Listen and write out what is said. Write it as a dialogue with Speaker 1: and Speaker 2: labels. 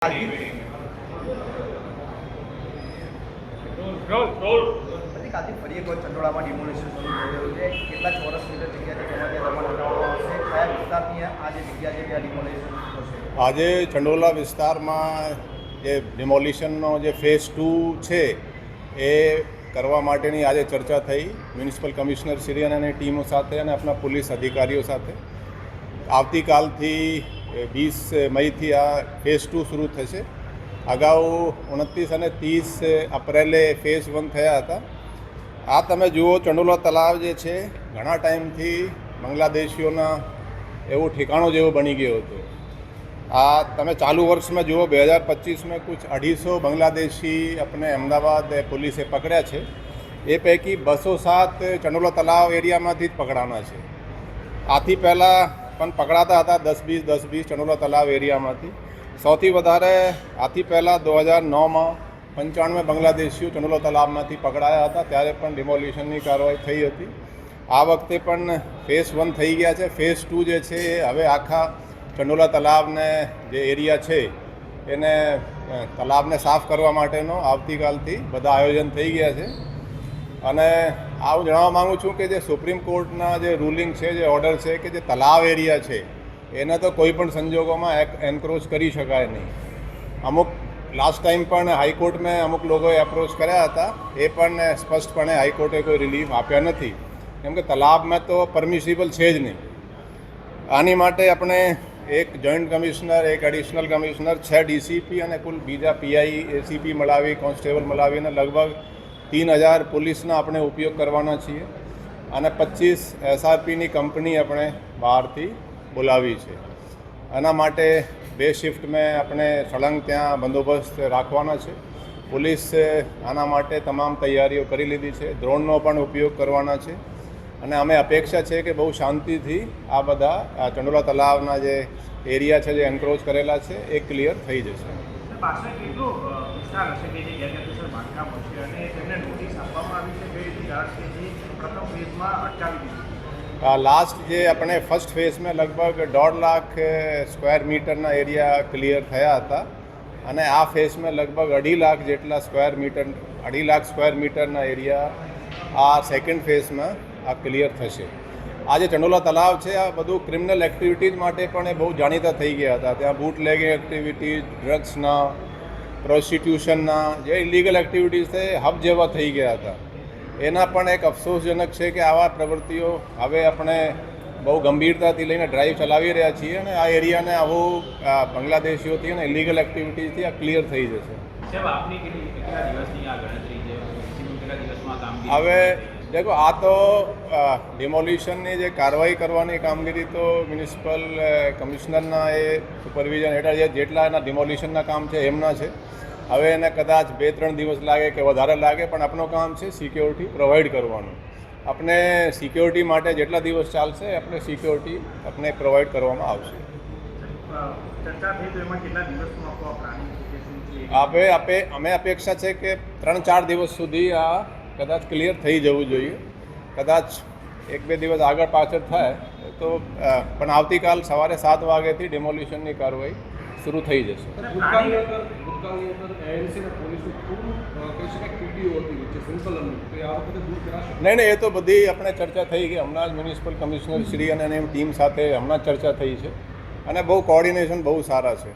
Speaker 1: આજે ફરી એકવાર ચંડોળામાં ડિમોલિશન શરૂ થઈ રહ્યું છે. કેટલા ચોરસ મીટર જગ્યા છે તેમાં ત્યાં દબાણ હટાવવામાં આવશે? કયા વિસ્તારની આ જે જગ્યા છે ત્યાં ડિમોલિશન થશે?
Speaker 2: આજે ચંડોલા વિસ્તારમાં જે ડિમોલિશનનો જે ફેઝ 2 છે એ કરવા માટેની આજે ચર્ચા થઈ મ્યુનિસિપલ કમિશનર શ્રી અને ટીમો સાથે અને આપણા પોલીસ અધિકારીઓ સાથે. આવતીકાલથી 20 મઈથી આ ફેઝ 2 શરૂ થશે. અગાઉ 29 અને 30 એપ્રિલે ફેઝ 1 થયા હતા. આ તમે જુઓ, ચંડોલા તલાવ જે છે ઘણા ટાઈમથી બાંગ્લાદેશીઓના એવું ઠેકાણો જેવો બની ગયો હતો. આ તમે ચાલુ વર્ષમાં જુઓ, 2025 કુછ 250 બાંગ્લાદેશી આપણે અમદાવાદ પોલીસે પકડ્યા છે. એ પૈકી 207 ચંડોલા તલાવ એરિયામાંથી જ પકડાના છે. આથી પહેલાં પણ પકડાતા હતા 10-20 ચંડોલા તલાવ એરિયામાંથી. સૌથી વધારે આથી પહેલાં 2009માં 95 બાંગ્લાદેશીઓ ચંડોલા તલાવમાંથી પકડાયા હતા. ત્યારે પણ ડિમોલિશનની કાર્યવાહી થઈ હતી. આ વખતે પણ ફેઝ 1 થઈ ગયા છે. ફેઝ 2 જે છે એ હવે આખા ચંડોલા તલાવને જે એરિયા છે એને તલાવને સાફ કરવા માટેનો આવતીકાલથી બધા આયોજન થઈ ગયા છે. અને આવું જણાવવા માગું છું કે જે સુપ્રીમ કોર્ટના જે રૂલિંગ છે, જે ઓર્ડર છે કે જે તલાવ એરિયા છે એને તો કોઈ પણ સંજોગોમાં એન્ક્રોચ કરી શકાય નહીં. અમુક લાસ્ટ ટાઈમ પણ હાઈકોર્ટમાં અમુક લોકોએ એપ્રોચ કર્યા હતા. એ પણ સ્પષ્ટપણે હાઈકોર્ટે કોઈ રિલીફ આપ્યા નથી, કેમ કે તલાવમાં તો પરમિસિબલ છે જ નહીં. આની માટે આપણે એક જોઈન્ટ કમિશનર, એક એડિશનલ કમિશનર, 6 ડીસીપી અને કુલ બીજા પીઆઈ, એસીપી મળાવી, કોન્સ્ટેબલ મળાવીને લગભગ 3000 પોલીસના આપણે ઉપયોગ કરવાના છીએ. અને 25 એસઆરપીની કંપની આપણે બહારથી બોલાવી છે. આના માટે 2 શિફ્ટમાં આપણે સળંગ ત્યાં બંદોબસ્ત રાખવાના છે. પોલીસ આના માટે તમામ તૈયારીઓ કરી લીધી છે. ડ્રોનનો પણ ઉપયોગ કરવાના છે. અને અમે અપેક્ષા છે કે બહુ શાંતિથી આ બધા ચંડોલા તલાવના જે એરિયા છે, જે એન્ક્રોચ કરેલા છે, એ ક્લિયર થઈ જશે. લાસ્ટ જે આપણે ફર્સ્ટ ફેઝમાં લગભગ 1.5 લાખ સ્ક્વેર મીટરના એરિયા ક્લિયર થયા હતા. અને આ ફેઝમાં લગભગ 2.5 લાખ જેટલા અઢી લાખ સ્ક્વેર મીટરના એરિયા આ સેકન્ડ ફેઝમાં આ ક્લિયર થશે. આ જે ચંડોલા તલાવ છે આ બધું ક્રિમિનલ એક્ટિવિટીઝ માટે પણ એ બહુ જાણીતા થઈ ગયા હતા. ત્યાં બૂટ લેગિંગ એક્ટિવિટીઝ, ડ્રગ્સના, પ્રોસ્ટિટ્યુશનના જે ઇલીગલ એક્ટિવિટીઝ છે હબ જેવા થઈ ગયા હતા. એના પણ એક અફસોસજનક છે કે આવા પ્રવૃત્તિઓ હવે આપણે બહુ ગંભીરતાથી લઈને ડ્રાઈવ ચલાવી રહ્યા છીએ. અને આ એરિયાને આવું બાંગ્લાદેશીઓથી અને ઇલીગલ એક્ટિવિટીઝથી આ ક્લિયર થઈ જશે. હવે દેખો, આ તો ડિમોલિશનની જે કાર્યવાહી કરવાની કામગીરી તો મ્યુનિસિપલ કમિશનરના એ સુપરવિઝન હેઠળ જેટલા એના ડિમોલિશનના કામ છે એમના છે. હવે એને કદાચ 2-3 દિવસ લાગે કે વધારે લાગે, પણ આપણું કામ છે સિક્યોરિટી પ્રોવાઈડ કરવાનું. આપણે સિક્યોરિટી માટે જેટલા દિવસ ચાલશે આપણે સિક્યોરિટી આપણે પ્રોવાઈડ કરવામાં આવશે. અમે અપેક્ષા છે કે 3-4 દિવસ સુધી આ કદાચ ક્લિયર થઈ જવું જોઈએ. કદાચ 1-2 દિવસ આગળ પાછળ થાય તો પણ આવતીકાલ સવારે 7 વાગ્યાથી ડિમોલિશનની કાર્યવાહી શરૂ થઈ જશે. નહીં, એ તો બધી આપણે ચર્ચા થઈ ગઈ. હમણાં જ મ્યુનિસિપલ કમિશનર શ્રી અને એની ટીમ સાથે હમણાં ચર્ચા થઈ છે. અને બહુ કોર્ડિનેશન બહુ સારા છે.